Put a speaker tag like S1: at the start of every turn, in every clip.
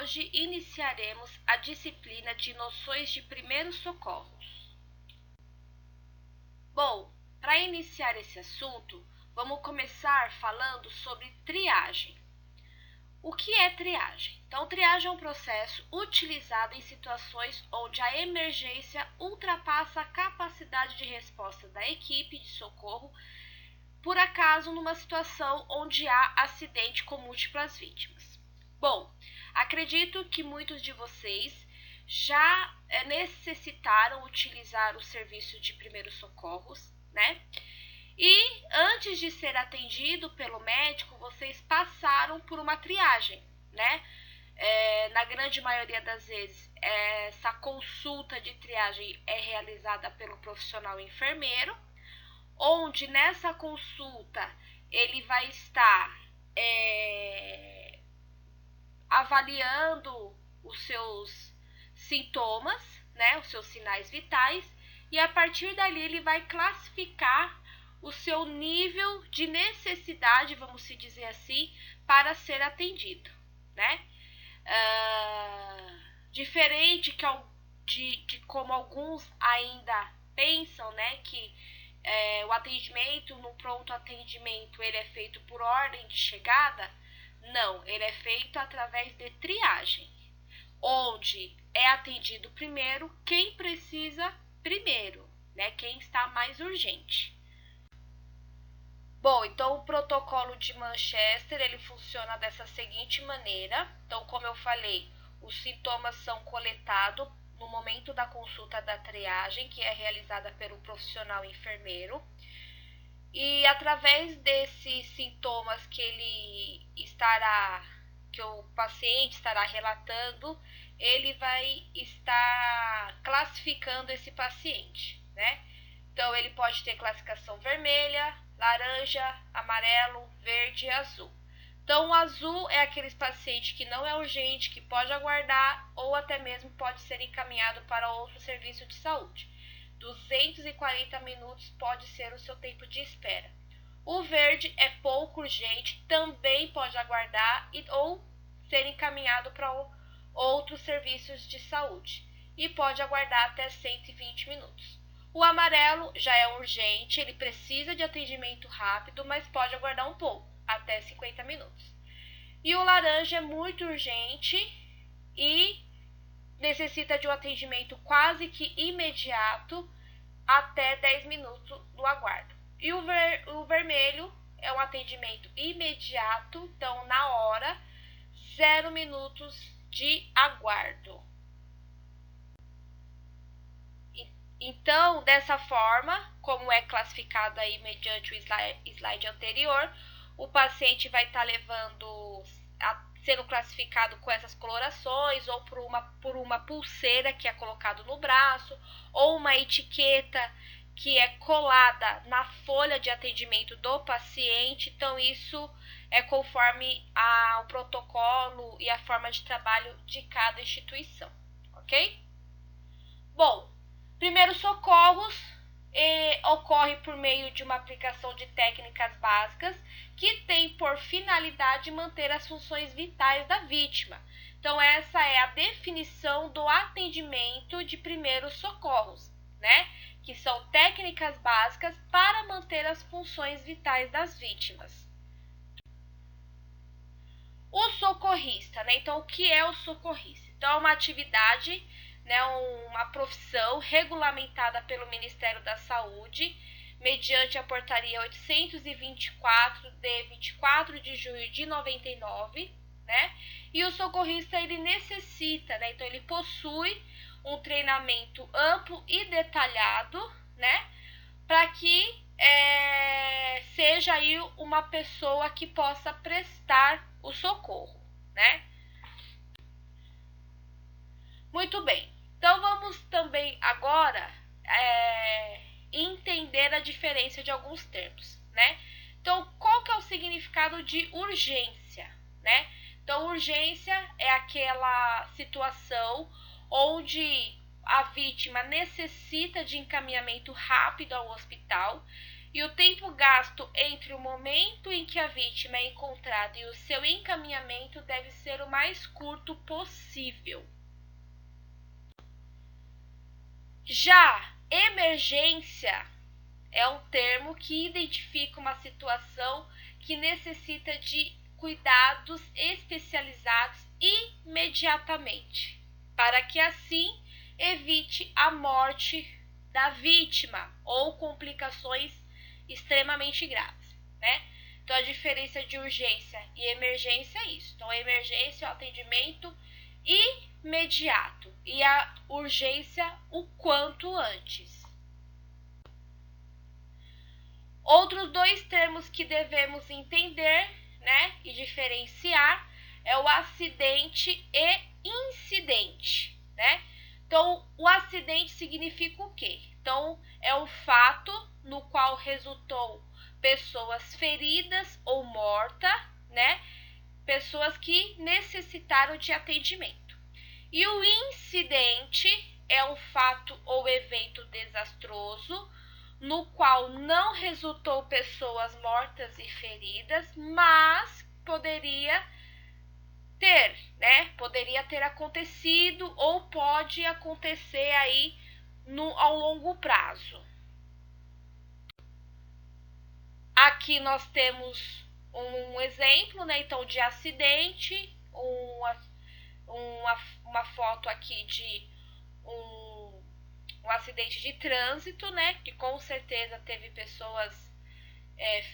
S1: hoje iniciaremos a disciplina de noções de primeiros socorros. Bom, para iniciar esse assunto, vamos começar falando sobre triagem. O que é triagem? Então, triagem é um processo utilizado em situações onde a emergência ultrapassa a capacidade de resposta da equipe de socorro, por acaso numa situação onde há acidente com múltiplas vítimas. Bom, acredito que muitos de vocês já necessitaram utilizar o serviço de primeiros socorros, né? E antes de ser atendido pelo médico, vocês passaram por uma triagem, né? Na grande maioria das vezes, essa consulta de triagem é realizada pelo profissional enfermeiro, onde nessa consulta ele vai estar avaliando os seus sintomas, né, os seus sinais vitais, e a partir dali ele vai classificar o seu nível de necessidade, vamos se dizer assim, para ser atendido, né? Diferente de como alguns ainda pensam, né, que o atendimento no pronto atendimento ele é feito por ordem de chegada. Não, ele é feito através de triagem, onde é atendido primeiro quem precisa primeiro, né, quem está mais urgente. Bom, então o protocolo de Manchester ele funciona dessa seguinte maneira. Então, como eu falei, os sintomas são coletados no momento da consulta da triagem, que é realizada pelo profissional enfermeiro. E através desses sintomas que o paciente estará relatando, ele vai estar classificando esse paciente, né? Então, ele pode ter classificação vermelha, laranja, amarelo, verde e azul. Então, o azul é aqueles pacientes que não é urgente, que pode aguardar ou até mesmo pode ser encaminhado para outro serviço de saúde. 240 minutos pode ser o seu tempo de espera. O verde é pouco urgente, também pode aguardar ou ser encaminhado para outros serviços de saúde e pode aguardar até 120 minutos. O amarelo já é urgente, ele precisa de atendimento rápido, mas pode aguardar um pouco, até 50 minutos. E o laranja é muito urgente e necessita de um atendimento quase que imediato, até 10 minutos do aguardo. E o vermelho é um atendimento imediato, então na hora, 0 minutos de aguardo. Então, dessa forma, como é classificado aí mediante o slide anterior, o paciente vai estar sendo classificado com essas colorações, ou por uma pulseira que é colocado no braço, ou uma etiqueta que é colada na folha de atendimento do paciente. Então, isso é conforme o protocolo e a forma de trabalho de cada instituição, ok? Bom, primeiros socorros ocorre por meio de uma aplicação de técnicas básicas que tem por finalidade manter as funções vitais da vítima. Então, essa é a definição do atendimento de primeiros socorros, né? Que são técnicas básicas para manter as funções vitais das vítimas. O socorrista, né? Então, o que é o socorrista? Então, é uma atividade, né, uma profissão regulamentada pelo Ministério da Saúde, mediante a portaria 824 de 24 de junho de 99, né? E o socorrista ele necessita, né? Então ele possui um treinamento amplo e detalhado, né? Para que seja aí uma pessoa que possa prestar o socorro, né? Muito bem. Então, vamos também agora entender a diferença de alguns termos, né? Então, qual que é o significado de urgência, né? Então, urgência é aquela situação onde a vítima necessita de encaminhamento rápido ao hospital e o tempo gasto entre o momento em que a vítima é encontrada e o seu encaminhamento deve ser o mais curto possível. Já emergência é um termo que identifica uma situação que necessita de cuidados especializados imediatamente, para que assim evite a morte da vítima ou complicações extremamente graves, né? Então, a diferença de urgência e emergência é isso. Então, a emergência é o atendimento imediato e a urgência o quanto antes. Outros dois termos que devemos entender, né, e diferenciar é o acidente e incidente, né? Então, o acidente significa o quê? Então, é um fato no qual resultou pessoas feridas ou mortas, né? Pessoas que necessitaram de atendimento. E o incidente é um fato ou evento desastroso no qual não resultou pessoas mortas e feridas, mas poderia ter, né? Poderia ter acontecido ou pode acontecer aí ao longo prazo. Aqui nós temos um exemplo, né? Então, de acidente, uma foto aqui de um acidente de trânsito, né? Que com certeza teve pessoas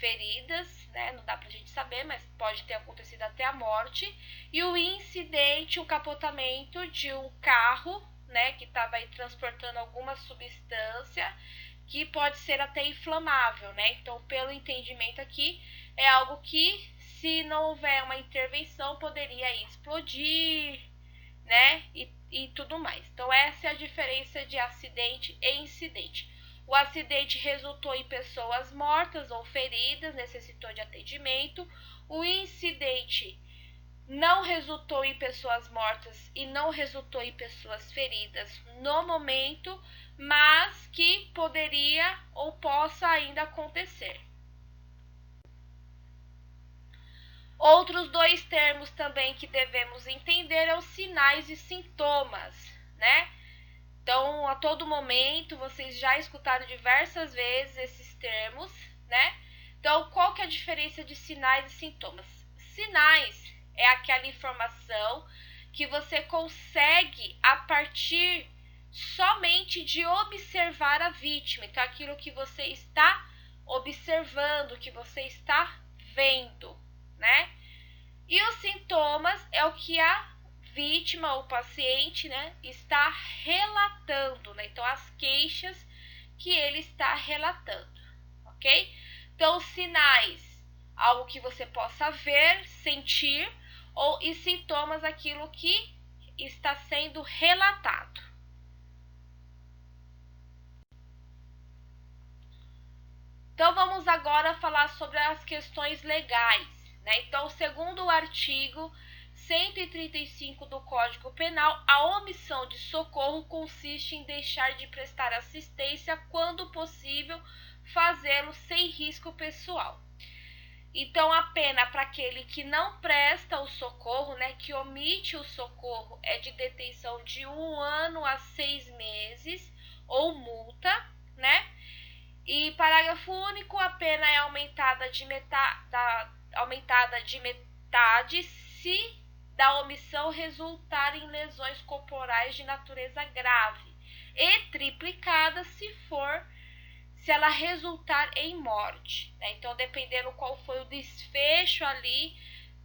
S1: feridas, né? Não dá pra gente saber, mas pode ter acontecido até a morte. E o incidente, o capotamento de um carro, né? Que estava aí transportando alguma substância que pode ser até inflamável, né? Então, pelo entendimento aqui, é algo que, se não houver uma intervenção, poderia explodir, né? E tudo mais. Então, essa é a diferença de acidente e incidente. O acidente resultou em pessoas mortas ou feridas, necessitou de atendimento. O incidente não resultou em pessoas mortas e não resultou em pessoas feridas no momento, mas que poderia ou possa ainda acontecer. Outros dois termos também que devemos entender é os sinais e sintomas, né? Então, a todo momento, vocês já escutaram diversas vezes esses termos, né? Então, qual que é a diferença de sinais e sintomas? Sinais é aquela informação que você consegue a partir somente de observar a vítima. Então, aquilo que você está observando, que você está vendo, né? E os sintomas é o que a vítima ou paciente, né, está relatando, né? Então, as queixas que ele está relatando, ok? Então, sinais, algo que você possa ver, sentir, e sintomas, aquilo que está sendo relatado. Então, vamos agora falar sobre as questões legais, né? Então, segundo o artigo 135 do Código Penal, a omissão de socorro consiste em deixar de prestar assistência quando possível, fazê-lo sem risco pessoal. Então, a pena para aquele que não presta o socorro, né, que omite o socorro, é de detenção de 1 ano a 6 meses ou multa, né? E parágrafo único, a pena é aumentada de metade se da omissão resultar em lesões corporais de natureza grave e triplicada se ela resultar em morte, né? Então, dependendo qual foi o desfecho ali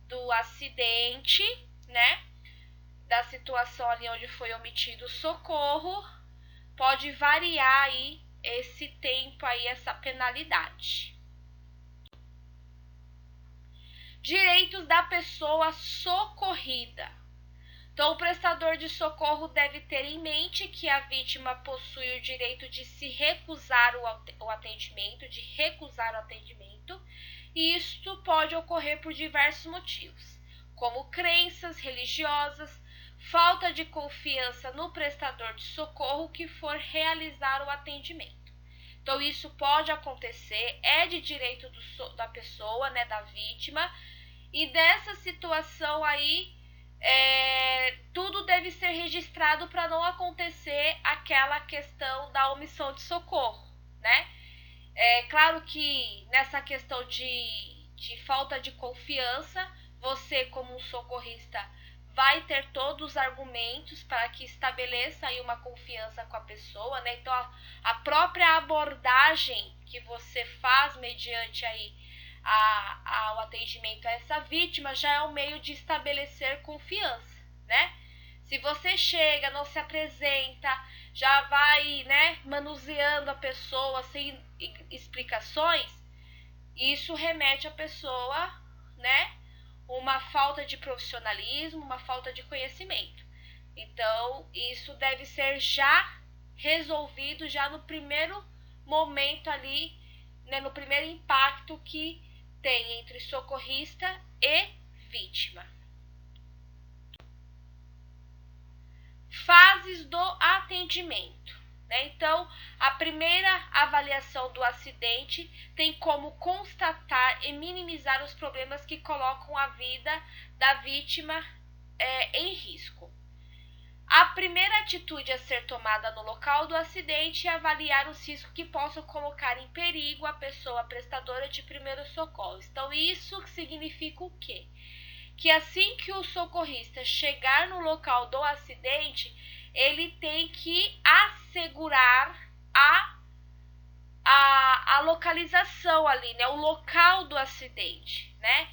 S1: do acidente, né? Da situação ali onde foi omitido o socorro, pode variar aí esse tempo aí, essa penalidade. Direitos da pessoa socorrida. Então, o prestador de socorro deve ter em mente que a vítima possui o direito de se recusar o atendimento, e isto pode ocorrer por diversos motivos, como crenças religiosas, falta de confiança no prestador de socorro que for realizar o atendimento. Então isso pode acontecer, é de direito da pessoa, né, da vítima, e dessa situação aí tudo deve ser registrado para não acontecer aquela questão da omissão de socorro, né? É claro que nessa questão de falta de confiança, você como um socorrista vai ter todos os argumentos para que estabeleça aí uma confiança com a pessoa, né? Então a própria abordagem que você faz mediante aí ao atendimento a essa vítima já é um meio de estabelecer confiança, né? Se você chega, não se apresenta, já vai, né, manuseando a pessoa sem explicações, isso remete a pessoa, né, uma falta de profissionalismo, uma falta de conhecimento. Então, isso deve ser já resolvido já no primeiro momento ali, né, no primeiro impacto que tem entre socorrista e vítima. Fases do atendimento, né? Então, a primeira avaliação do acidente tem como constatar e minimizar os problemas que colocam a vida da vítima em risco. A primeira atitude a ser tomada no local do acidente é avaliar os riscos que possam colocar em perigo a pessoa prestadora de primeiros socorros. Então, isso significa o quê? Que assim que o socorrista chegar no local do acidente, ele tem que assegurar a localização ali, né? O local do acidente, né?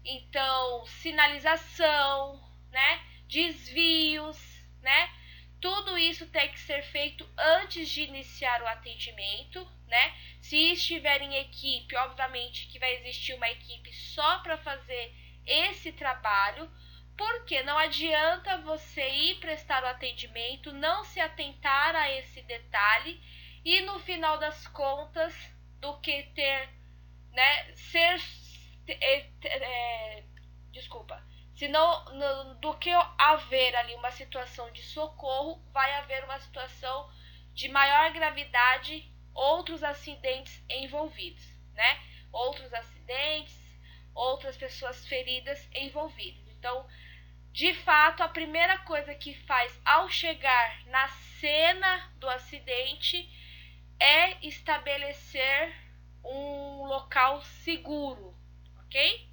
S1: Então, sinalização, né? Desvios, né? Tudo isso tem que ser feito antes de iniciar o atendimento, né? Se estiver em equipe, obviamente que vai existir uma equipe só para fazer esse trabalho, porque não adianta você ir prestar o atendimento, não se atentar a esse detalhe e no final das contas do que ter, né, do que haver ali uma situação de socorro, vai haver uma situação de maior gravidade, outros acidentes envolvidos, né? Outros acidentes, outras pessoas feridas envolvidas. Então, de fato, a primeira coisa que faz ao chegar na cena do acidente é estabelecer um local seguro, ok?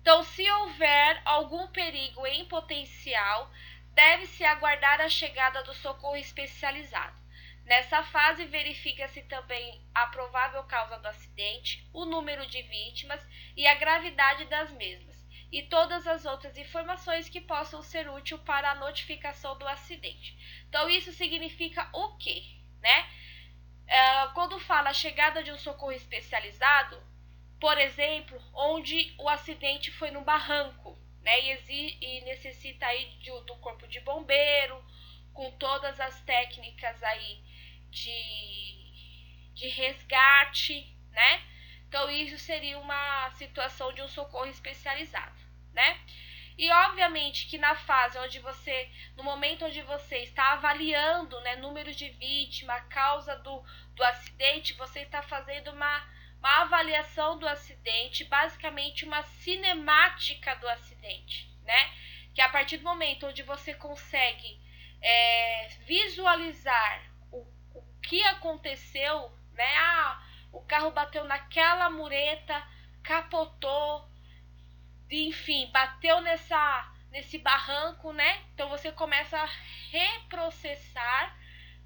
S1: Então, se houver algum perigo em potencial, deve-se aguardar a chegada do socorro especializado. Nessa fase, verifica-se também a provável causa do acidente, o número de vítimas e a gravidade das mesmas, e todas as outras informações que possam ser úteis para a notificação do acidente. Então, isso significa o quê? Né? Quando fala a chegada de um socorro especializado, por exemplo, onde o acidente foi num barranco, né? E necessita aí do corpo de bombeiro, com todas as técnicas aí de resgate, né? Então, isso seria uma situação de um socorro especializado, né? E, obviamente, que na fase onde você, no momento onde você está avaliando, né, números de vítima, causa do acidente, você está fazendo uma avaliação do acidente, basicamente uma cinemática do acidente, né? Que a partir do momento onde você consegue visualizar o que aconteceu, né? O carro bateu naquela mureta, capotou, enfim, bateu nesse barranco, né? Então você começa a reprocessar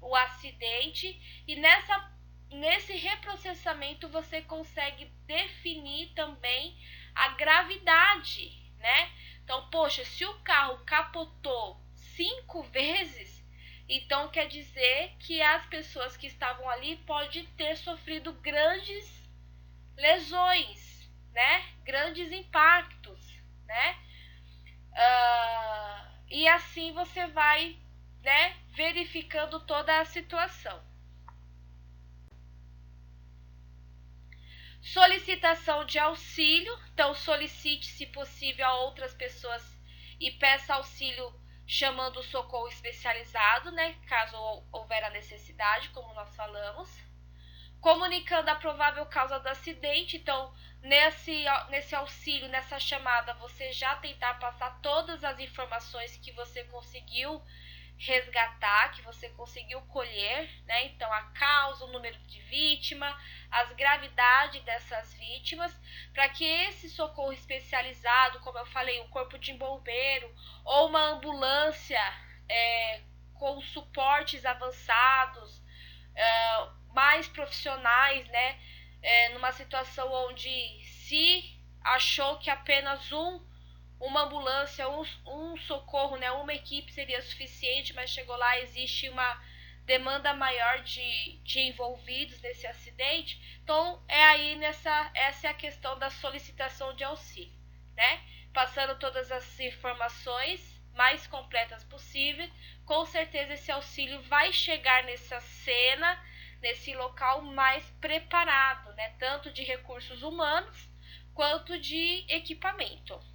S1: o acidente e nesse reprocessamento você consegue definir também a gravidade, né? Então, poxa, se o carro capotou 5 vezes, então quer dizer que as pessoas que estavam ali podem ter sofrido grandes lesões, né? Grandes impactos, né? E assim você vai, né, verificando toda a situação. Solicitação de auxílio. Então, solicite, se possível, a outras pessoas e peça auxílio chamando o socorro especializado, né, caso houver a necessidade, como nós falamos, comunicando a provável causa do acidente. Então, nesse auxílio, nessa chamada, você já tentar passar todas as informações que você conseguiu resgatar, que você conseguiu colher, né? Então, a causa, o número de vítima, as gravidades dessas vítimas, para que esse socorro especializado, como eu falei, um corpo de bombeiro ou uma ambulância com suportes avançados, mais profissionais, né? Numa situação onde se achou que apenas uma ambulância, um socorro, né, uma equipe seria suficiente, mas chegou lá, existe uma demanda maior de envolvidos nesse acidente. Então, essa é a questão da solicitação de auxílio, né? Passando todas as informações mais completas possíveis, com certeza esse auxílio vai chegar nessa cena, nesse local mais preparado, né? Tanto de recursos humanos quanto de equipamento.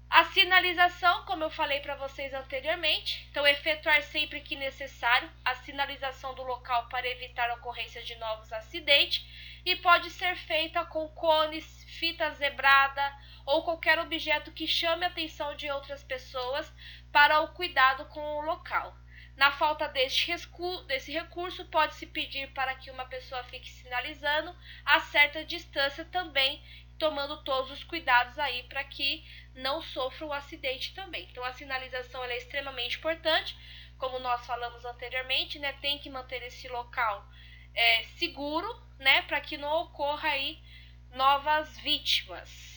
S1: A sinalização, como eu falei para vocês anteriormente, então efetuar sempre que necessário a sinalização do local para evitar a ocorrência de novos acidentes, e pode ser feita com cones, fita zebrada ou qualquer objeto que chame a atenção de outras pessoas para o cuidado com o local. Na falta desse recurso, pode-se pedir para que uma pessoa fique sinalizando a certa distância também, tomando todos os cuidados aí para que não sofra um acidente também. Então, a sinalização ela é extremamente importante, como nós falamos anteriormente, né? Tem que manter esse local seguro, né? Para que não ocorra aí novas vítimas.